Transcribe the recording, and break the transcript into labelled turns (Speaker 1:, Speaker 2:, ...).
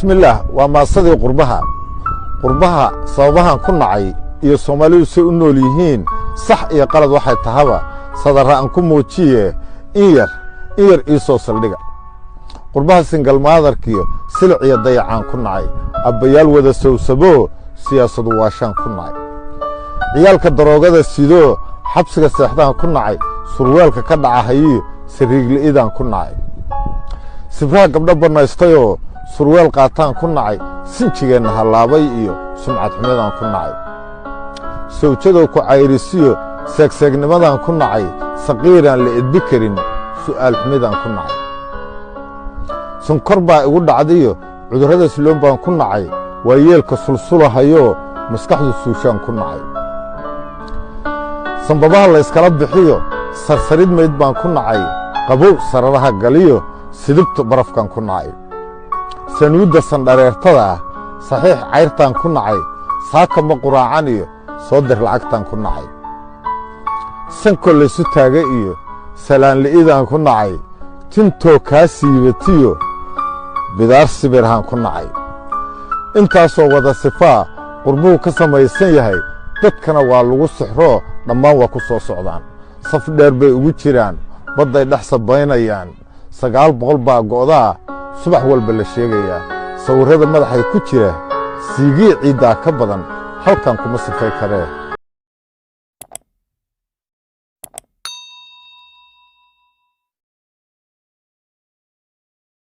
Speaker 1: bismillaah waa maasadii qurbaha sababahan ku nacay iyo Soomaalidu si u nool yihiin sax iyo qalad waxay tahaba sadara aan ku muujiye in yar isoo saldhiga qurbaha single motherkiyo silciya dayacaan ku nacay abbayaal wada sawsabo siyaasadu waashaan ku nacay ciyaalka daroogada sidoo xabsiga seexdaan ku nacay surwaalka ka dhacahayo sariigliidaan ku nacay sibraha gabdho banaystayo surwaal qaataan ku nacay sinjigeenna halaabay iyo sumcad xumadaan ku nacay sawjado ku cayrisiyo seegseegnimadaan ku nacay saqiiraan la edbi karin su'aal xumidaan ku nacay sonkor baa igu dhacdayo cudurrada siloon baan ku nacay waa yeelka sulsulahayo maskaxdu suushaan ku nacay sanbabaha la yskala bixiyo sarsarid mayd baan ku nacay qabow sararaha galiyo sidibta barafkan ku nacay sanuudda sandhareertada ah saxiix cayrtaan ku nacay saakama quraacan iyo soo dir lacagtaan ku nacay sanko laysu taaga iyo salaanli'idaan ku nacay tintoo kaa siibatiyo bidaar sibirhaan ku nacay intaasoo wada sifaa qurbuhu ka samaysan yahay dadkana waa lagu sixroo dhammaan waa ku soo socdaan saf dheer bay ugu jiraan badday dhex sabaynayaan 900 baa go'daa subax walba la sheegayaa sawirrada madaxay ku jira siigii ciiddaa ka badan halkan kuma sifay karee